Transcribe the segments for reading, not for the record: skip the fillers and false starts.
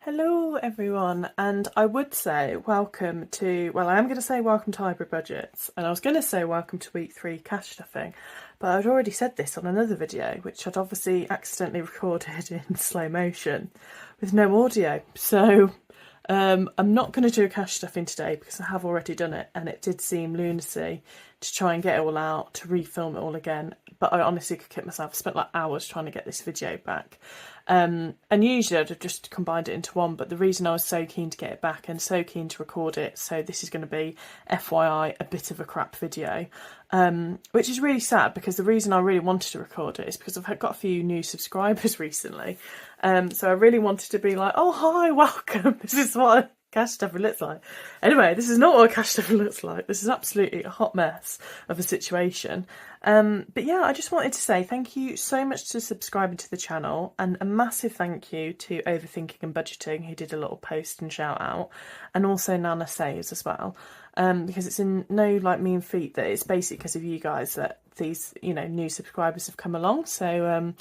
Hello everyone, and I would say welcome to, well, I am going to say welcome to Hybrid Budgets, and I was going to say welcome to week 3 cash stuffing, but I'd already said this on another video, which I'd obviously accidentally recorded in slow motion with no audio. So I'm not going to do a cash stuffing today because I have already done it, and it did seem lunacy to try and get it all out, to refilm it all again, but I honestly could kick myself. I spent like hours trying to get this video back. And usually I'd have just combined it into one, but the reason I was so keen to get it back and so keen to record it, so this is going to be, FYI, a bit of a crap video, which is really sad because the reason I really wanted to record it is because I've got a few new subscribers recently, so I really wanted to be like, oh hi, welcome, this is what cash stuffing looks like. Anyway, this is not what cash stuffing looks like. This is absolutely a hot mess of a situation. But yeah, I just wanted to say thank you so much to subscribing to the channel, and a massive thank you to Overthinking and Budgeting, who did a little post and shout out, and also Nana Saves as well, because it's in no like mean feat that it's basically because of you guys that these, you know, new subscribers have come along. So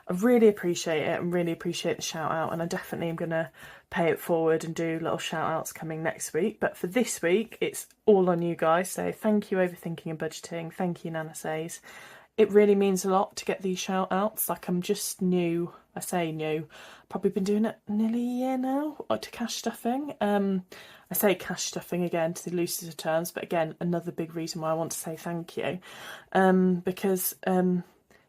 I really appreciate it and really appreciate the shout out, and I definitely am going to pay it forward and do little shout outs coming next week. But for this week, it's all on you guys. So thank you, Overthinking and Budgeting. Thank you, Nana Says. It really means a lot to get these shout outs. Like, I'm just new. I say new. Probably been doing it nearly a year now to cash stuffing. I say cash stuffing again to the loosest of terms, but again, another big reason why I want to say thank you. Because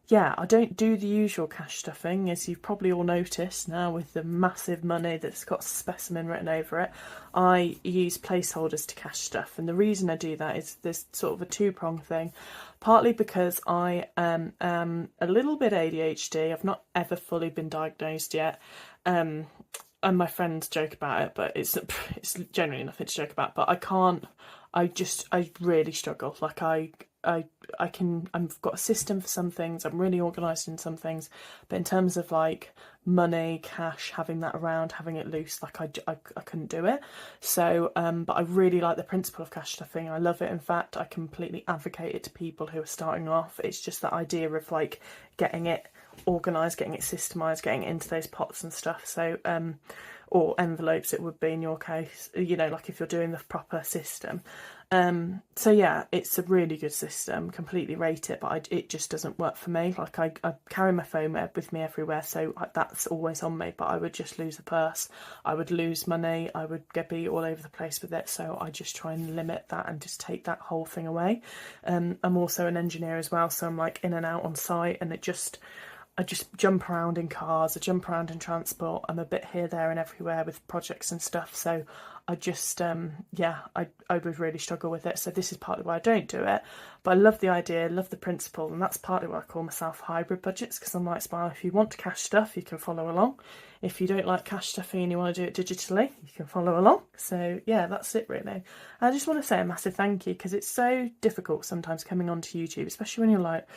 yeah, I don't do the usual cash stuffing, as you've probably all noticed now with the massive money that's got specimen written over it. I use placeholders to cash stuff, and the reason I do that is there's sort of a two-pronged thing. Partly because I am a little bit ADHD. I've not ever fully been diagnosed yet. And my friends joke about it, but it's generally nothing to joke about. But I really struggle. Like I've got a system for some things, I'm really organised in some things, but in terms of like money, cash, having that around, having it loose, like I couldn't do it. So but I really like the principle of cash stuffing. I love it. In fact, I completely advocate it to people who are starting off. It's just that idea of like getting it organised, getting it systemised, getting it into those pots and stuff. So or envelopes, it would be in your case, you know, like if you're doing the proper system. So yeah, it's a really good system, completely rate it, but it just doesn't work for me. Like I carry my phone with me everywhere, so that's always on me, but I would just lose a purse, I would lose money, I would be all over the place with it, so I just try and limit that and just take that whole thing away. I'm also an engineer as well, so I'm like in and out on site, and I just jump around in cars, I jump around in transport, I'm a bit here, there and everywhere with projects and stuff, so I just, yeah, I would really struggle with it. So this is partly why I don't do it, but I love the idea, love the principle, and that's partly why I call myself hybrid budgets, because I'm like, well, if you want to cash stuff, you can follow along. If you don't like cash stuffing and you want to do it digitally, you can follow along. So yeah, that's it really. I just want to say a massive thank you, because it's so difficult sometimes coming onto YouTube, especially when you're like,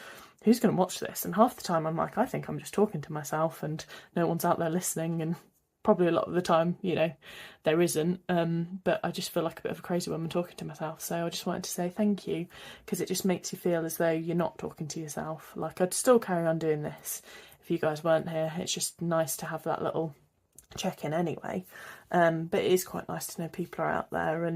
who's going to watch this? And half the time I'm like, I think I'm just talking to myself and no one's out there listening, and probably a lot of the time, you know, there isn't, but I just feel like a bit of a crazy woman talking to myself. So I just wanted to say thank you, because it just makes you feel as though you're not talking to yourself. Like, I'd still carry on doing this if you guys weren't here. It's just nice to have that little check-in anyway, but it is quite nice to know people are out there,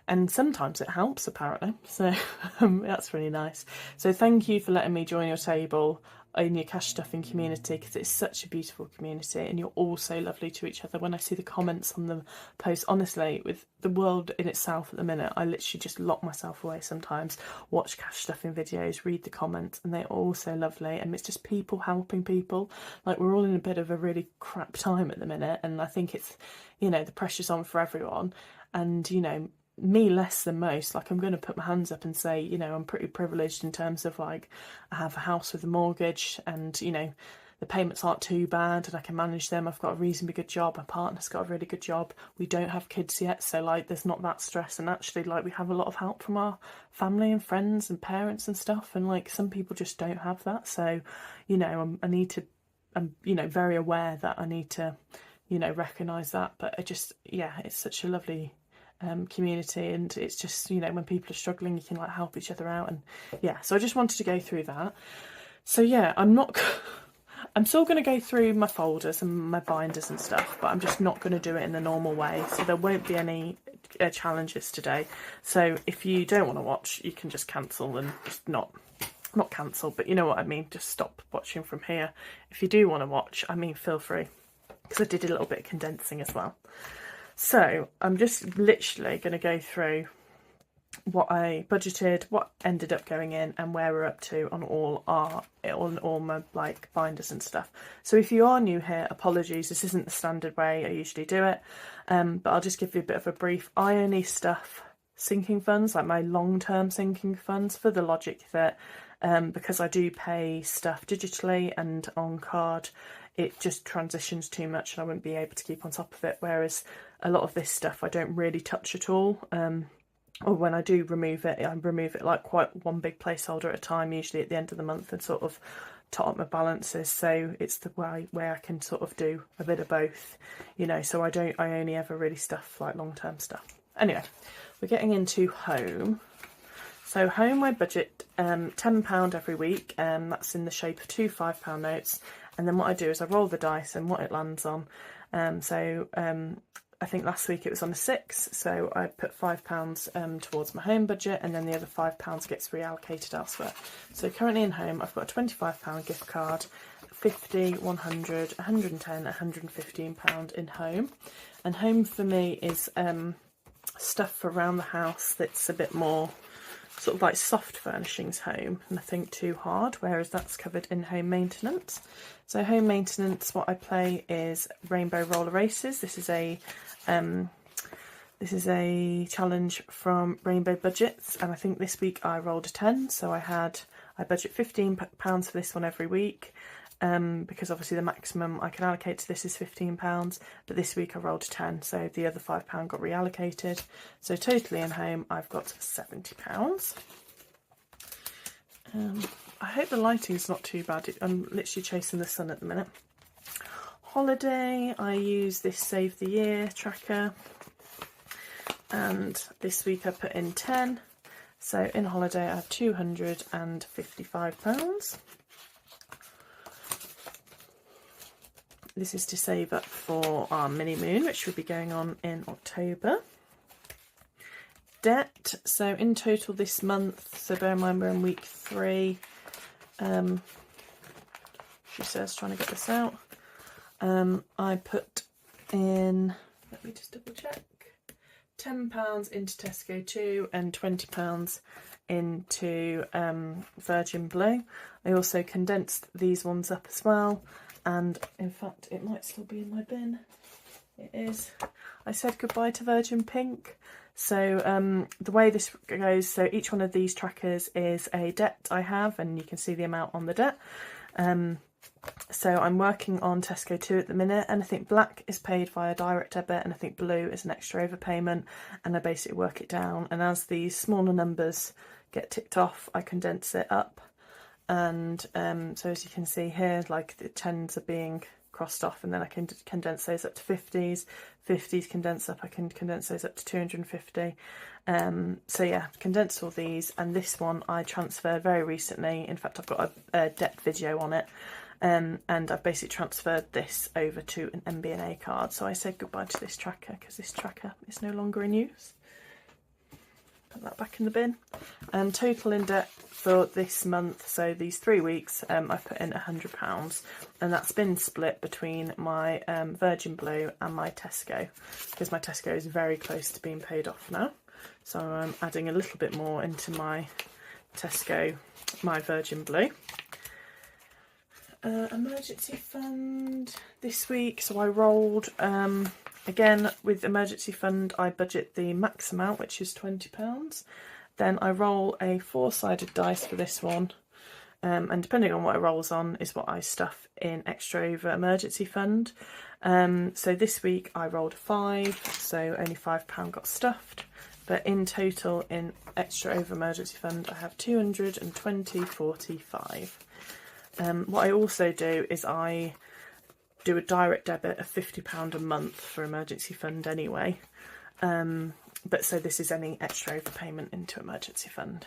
and sometimes it helps apparently, so that's really nice. So thank you for letting me join your table in your cash stuffing community, because it's such a beautiful community, and you're all so lovely to each other. When I see the comments on the posts, honestly, with the world in itself at the minute, I literally just lock myself away sometimes, watch cash stuffing videos, read the comments, and they're all so lovely, and it's just people helping people. Like, we're all in a bit of a really crap time at the minute, and I think it's, you know, the pressure's on for everyone, and, you know, me less than most. Like, I'm going to put my hands up and say, you know, I'm pretty privileged in terms of, like, I have a house with a mortgage, and, you know, the payments aren't too bad and I can manage them. I've got a reasonably good job, my partner's got a really good job, we don't have kids yet, so like there's not that stress, and actually like we have a lot of help from our family and friends and parents and stuff, and like some people just don't have that. So, you know, I'm you know, very aware that I need to, you know, recognise that. But I just, yeah, it's such a lovely community, and it's just, you know, when people are struggling, you can like help each other out, and yeah, so I just wanted to go through that. So yeah, I'm not I'm still going to go through my folders and my binders and stuff, but I'm just not going to do it in the normal way, so there won't be any challenges today. So if you don't want to watch, you can just cancel and just not cancel, but you know what I mean, just stop watching from here. If you do want to watch, I mean, feel free, because I did a little bit of condensing as well. So I'm just literally going to go through what I budgeted, what ended up going in, and where we're up to on all my like binders and stuff. So if you are new here, apologies, this isn't the standard way I usually do it, but I'll just give you a bit of a brief. I only stuff sinking funds, like my long-term sinking funds, for the logic that because I do pay stuff digitally and on card, it just transitions too much and I wouldn't be able to keep on top of it, whereas a lot of this stuff I don't really touch at all. Or when I do remove it, I remove it like quite one big placeholder at a time, usually at the end of the month, and sort of tot up my balances. So it's the way where I can sort of do a bit of both, you know, so I only ever really stuff like long-term stuff. Anyway, we're getting into home. So home, I budget £10 every week, that's in the shape of two £5 notes, and then what I do is I roll the dice and what it lands on. I think last week it was on a 6, so I put £5 towards my home budget, and then the other £5 gets reallocated elsewhere. So currently in home, I've got a £25 gift card, 50, 100, 110, 115 pound in home. And home for me is stuff for around the house that's a bit more sort of like soft furnishings home, nothing too hard, whereas that's covered in home maintenance. So home maintenance, what I play is rainbow roller races. This is a challenge from Rainbow Budgets, and I think this week I rolled a 10, so I budget £15 for this one every week, because obviously the maximum I can allocate to this is £15, but this week I rolled a 10, so the other £5 got reallocated. So totally in home I've got £70. I hope the lighting's not too bad. I'm literally chasing the sun at the minute. Holiday, I use this Save the Year tracker, and this week I put in 10, so in holiday I have £255. This is to save up for our mini moon, which will be going on in October. Debt, so in total this month, so bear in mind we're in week 3, she says, trying to get this out, I put in, let me just double check, £10 into Tesco 2 and £20 into Virgin Blue. I also condensed these ones up as well, and in fact it might still be in my bin. It is. I said goodbye to Virgin Pink. So the way this goes, so each one of these trackers is a debt I have, and you can see the amount on the debt. So I'm working on Tesco 2 at the minute, and I think black is paid via direct debit, and I think blue is an extra overpayment, and I basically work it down, and as these smaller numbers get ticked off, I condense it up. And so as you can see here, like the 10s are being crossed off, and then I can condense those up to 50s. 50s condense up, I can condense those up to 250. So yeah, condensed all these, and this one I transferred very recently. In fact, I've got a debt video on it, and I've basically transferred this over to an MB&A card. So I said goodbye to this tracker because this tracker is no longer in use. Put that back in the bin. And total in debt for this month, so these 3 weeks, I've put in £100, and that's been split between my Virgin Blue and my Tesco, because my Tesco is very close to being paid off now. So I'm adding a little bit more into my Tesco, my Virgin Blue. Emergency fund this week, so I rolled again with emergency fund. I budget the max amount, which is £20. Then I roll a 4-sided dice for this one, and depending on what it rolls on is what I stuff in extra over emergency fund. So this week I rolled a 5, so only £5 got stuffed, but in total in extra over emergency fund I have 220.45. What I also do is I do a direct debit of £50 a month for emergency fund anyway, but so this is any extra overpayment into emergency fund.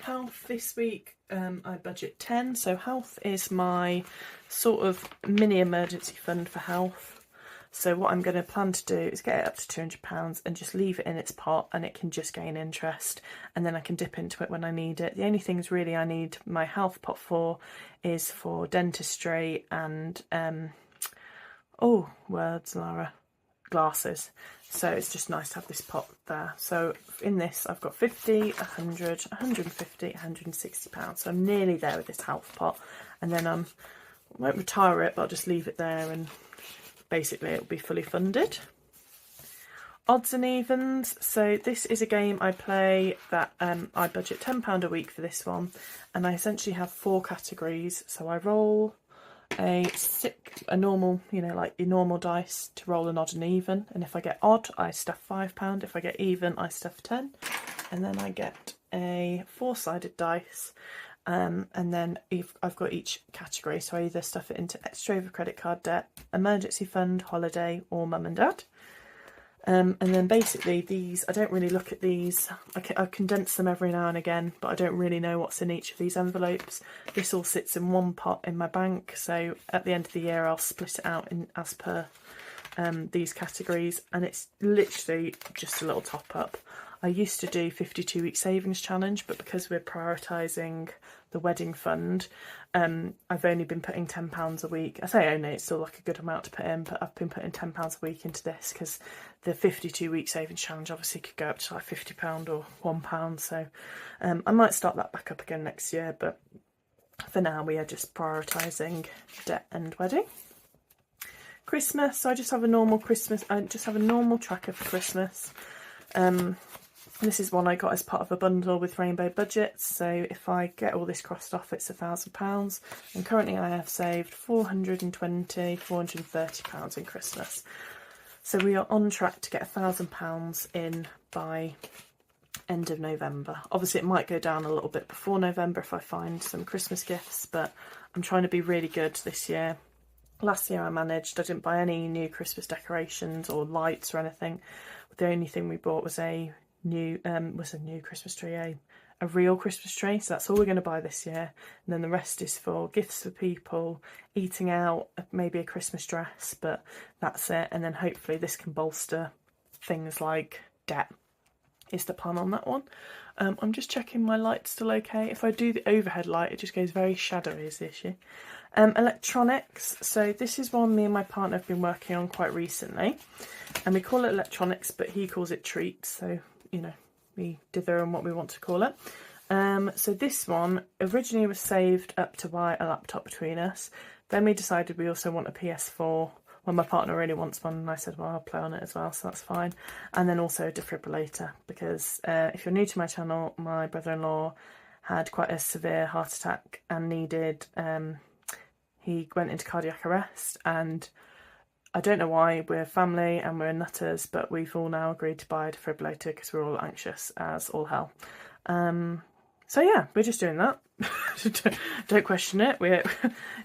health this week, I budget 10, so health is my sort of mini emergency fund for health. So what I'm going to plan to do is get it up to £200 and just leave it in its pot, and it can just gain interest, and then I can dip into it when I need it. The only things really I need my health pot for is for dentistry and oh, words, Lara, glasses. So it's just nice to have this pot there. So in this I've got 50, 100, 150, 160 pounds. So I'm nearly there with this health pot, and then I won't retire it, but I'll just leave it there, and basically it'll be fully funded. Odds and evens. So this is a game I play that I budget £10 a week for this one, and I essentially have 4 categories. So I roll a normal, you know, like your normal dice to roll an odd and even, and if I get odd I stuff £5, if I get even I stuff 10, and then I get a 4-sided dice, and then I've got each category, so I either stuff it into extra over credit card debt, emergency fund, holiday, or mum and dad. And then basically these, I don't really look at these, I condense them every now and again, but I don't really know what's in each of these envelopes. This all sits in one pot in my bank, so at the end of the year I'll split it out in as per these categories, and it's literally just a little top up. I used to do 52-week savings challenge, but because we're prioritising the wedding fund, I've only been putting £10 a week. I say only, it's still like a good amount to put in, but I've been putting £10 a week into this because the 52-week savings challenge obviously could go up to like £50 or £1, so I might start that back up again next year, but for now we are just prioritising debt and wedding. Christmas, so I just have a normal tracker for Christmas. This is one I got as part of a bundle with Rainbow Budgets, so if I get all this crossed off it's £1,000, and currently I have saved £430 in Christmas. So we are on track to get £1,000 in by end of November. Obviously it might go down a little bit before November if I find some Christmas gifts, but I'm trying to be really good this year. Last year I didn't buy any new Christmas decorations or lights or anything. The only thing we bought was a new Christmas tree, a real Christmas tree, so that's all we're going to buy this year, and then the rest is for gifts for people, eating out, maybe a Christmas dress, but that's it. And then hopefully this can bolster things like debt is the plan on that one. I'm just checking my light's still okay. If I do the overhead light it just goes very shadowy is the issue. Electronics, so this is one me and my partner have been working on quite recently, and we call it electronics but he calls it treats, so you know, we dither on what we want to call it. So this one originally was saved up to buy a laptop between us, then we decided we also want a PS4. Well, my partner really wants one, and I said, well, I'll play on it as well, so that's fine. And then also a defibrillator, because if you're new to my channel, my brother-in-law had quite a severe heart attack and needed, he went into cardiac arrest, and I don't know why, we're family and we're nutters, but we've all now agreed to buy a defibrillator because we're all anxious as all hell. So yeah, we're just doing that. Don't question it.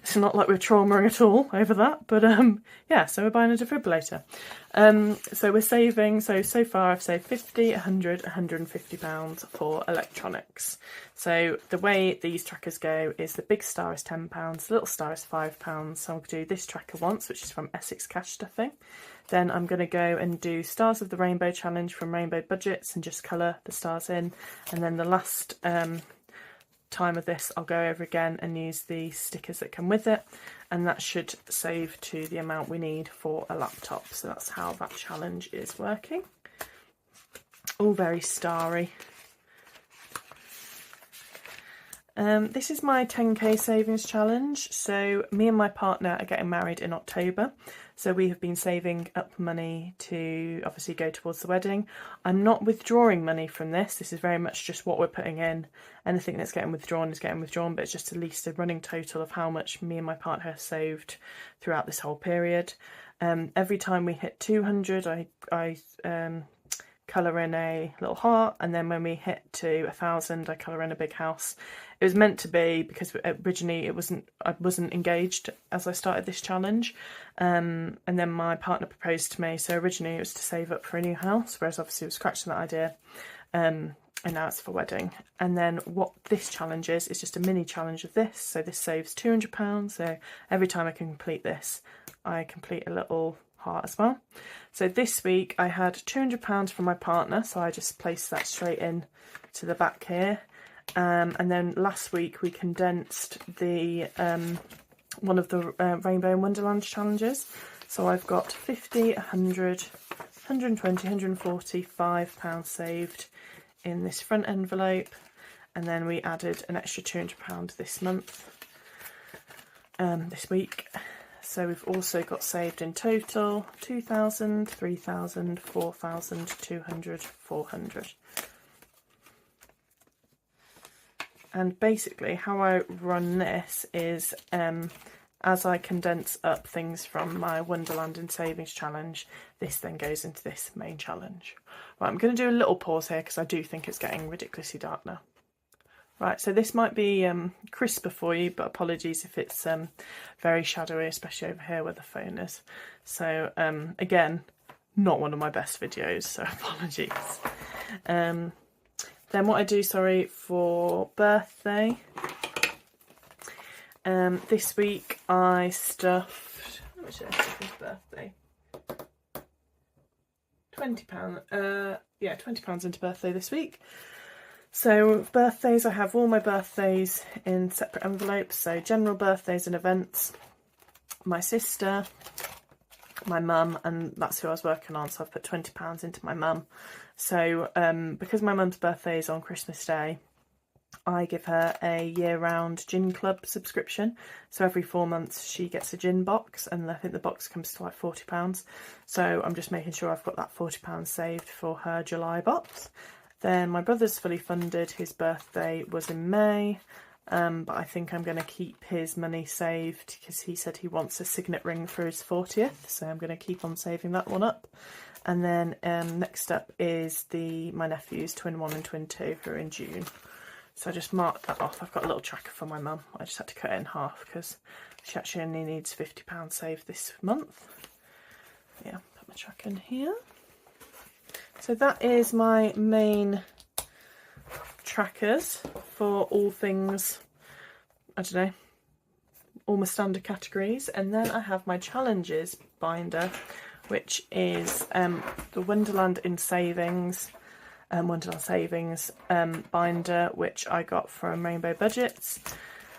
It's not like we're traumaing at all over that, but yeah, so we're buying a defibrillator. So we're saving, so far I've saved 50, 100, 150 pounds for electronics. So the way these trackers go is the big star is £10, the little star is £5. So I'll do this tracker once, which is from Essex Cash Stuffing. Then I'm going to go and do Stars of the Rainbow challenge from Rainbow Budgets and just colour the stars in. And then the last time of this I'll go over again and use the stickers that come with it, and that should save to the amount we need for a laptop. So that's how that challenge is working. All very starry. This is my 10k savings challenge. So me and my partner are getting married in October, so we have been saving up money to obviously go towards the wedding. I'm not withdrawing money from this. This is very much just what we're putting in. Anything that's getting withdrawn is getting withdrawn, but it's just at least a running total of how much me and my partner have saved throughout this whole period. Every time we hit 200 I colour in a little heart, and then when we hit to 1,000 I colour in a big house. It was meant to be, because originally I wasn't engaged as I started this challenge, and then my partner proposed to me, so originally it was to save up for a new house, whereas obviously I was scratching that idea, and and now it's for wedding. And then what this challenge is just a mini challenge of this. So this saves £200. So every time I can complete this, I complete a little heart as well. So this week I had £200 from my partner, so I just placed that straight in to the back here. And then last week we condensed the one of the Rainbow in Wonderland challenges. So I've got 50, 100, 120, 145 pounds saved in this front envelope, and then we added an extra £200 this month, this week. So we've also got saved in total 2,000, 3,000, 4,000, 200, 400. And basically how I run this is as I condense up things from my Wonderland and Savings challenge, this then goes into this main challenge. Right, I'm going to do a little pause here because I do think it's getting ridiculously dark now. Right, so this might be crisper for you, but apologies if it's very shadowy, especially over here where the phone is. So again, not one of my best videos, so apologies. Then what I do, sorry, for birthday, this week I stuffed, how much did I stuff his birthday? £20, yeah, £20 into birthday this week. So birthdays, I have all my birthdays in separate envelopes. So general birthdays and events, my sister, my mum, and that's who I was working on. So I've put £20 into my mum. So because my mum's birthday is on Christmas Day, I give her a year-round gin club subscription. So every 4 months she gets a gin box, and I think the box comes to like £40. So I'm just making sure I've got that £40 saved for her July box. Then my brother's fully funded. His birthday was in May, but I think I'm going to keep his money saved because he said he wants a signet ring for his 40th. So I'm going to keep on saving that one up. And then next up is my nephews, twin 1 and twin 2, who are in June. So I just marked that off. I've got a little tracker for my mum. I just had to cut it in half because she actually only needs £50 saved this month. Yeah, put my tracker in here. So that is my main trackers for all things, I don't know, all my standard categories. And then I have my challenges binder, which is the Wonderland in Savings, Wonderland Savings binder, which I got from Rainbow Budgets.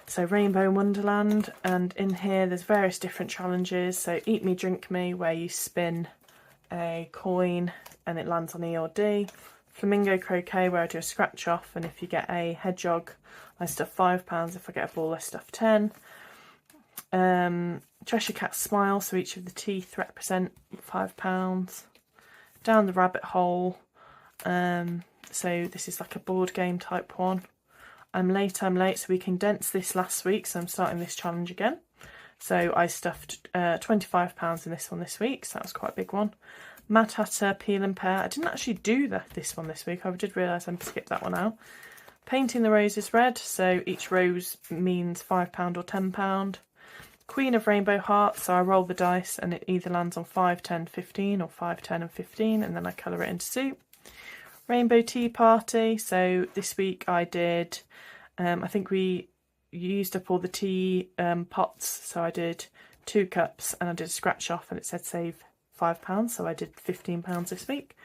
So Rainbow Wonderland, and in here there's various different challenges. So Eat Me, Drink Me, where you spin a coin and it lands on E or D. Flamingo Croquet, where I do a scratch off, and if you get a hedgehog, I stuff £5. If I get a ball, I stuff 10. Cheshire Cat Smile, so each of the teeth represent £5. Down the Rabbit Hole, so this is like a board game type one. I'm late, so we condensed this last week, so I'm starting this challenge again. So I stuffed £25 in this one this week, so that was quite a big one. Mad Hatter, Peel and Pear. I didn't actually do this one this week. I did realise I skipped that one out. Painting the Roses Red, so each rose means £5 or £10. Queen of Rainbow Hearts, so I roll the dice and it either lands on 5, 10, 15 or 5, 10 and 15, and then I colour it into soup. Rainbow Tea Party, so this week I did, I think we used up all the tea pots, so I did 2 cups and I did a scratch off and it said save £5, so I did £15 this week.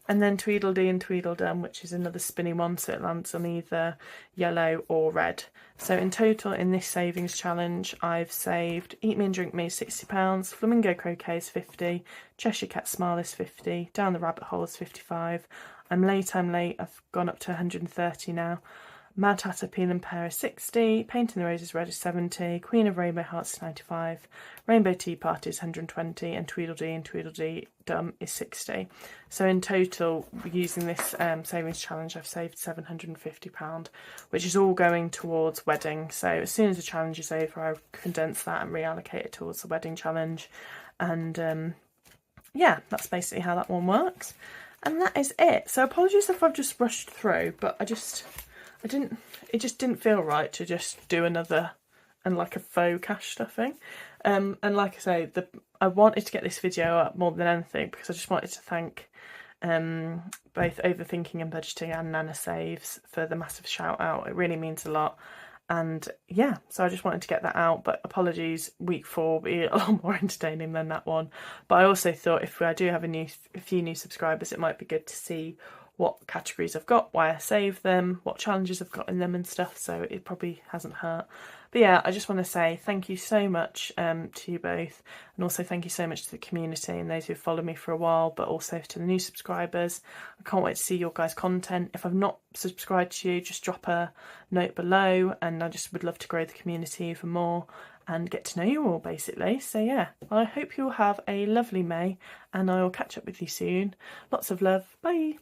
And then Tweedledee and Tweedledum, which is another spinny one, so it lands on either yellow or red. So in total in this savings challenge I've saved Eat Me and Drink Me £60, Flamingo Croquet is 50, Cheshire Cat Smile is 50, Down the Rabbit Hole is 55, I'm late, I've gone up to 130 now. Mad Hatter Peel and Pear is 60, Painting the Roses Red is 70, Queen of Rainbow Hearts is 95, Rainbow Tea Party is 120, and Tweedledee Dum is 60. So in total, using this savings challenge, I've saved £750, which is all going towards wedding. So as soon as the challenge is over, I condense that and reallocate it towards the wedding challenge. And yeah, that's basically how that one works. And that is it. So apologies if I've just rushed through, but it just didn't feel right to just do another and like a faux cash stuffing. And like I say, I wanted to get this video up more than anything because I just wanted to thank both Overthinking and Budgeting and Nana Saves, for the massive shout out. It really means a lot. And yeah, so I just wanted to get that out, but apologies, week 4 will be a lot more entertaining than that one. But I also thought if I do have a few new subscribers, it might be good to see what categories I've got, why I save them, what challenges I've got in them and stuff, so it probably hasn't hurt. But yeah, I just want to say thank you so much to you both, and also thank you so much to the community and those who've followed me for a while, but also to the new subscribers. I can't wait to see your guys' content. If I've not subscribed to you, just drop a note below, and I just would love to grow the community even more and get to know you all, basically. So yeah, I hope you'll have a lovely May, and I will catch up with you soon. Lots of love. Bye.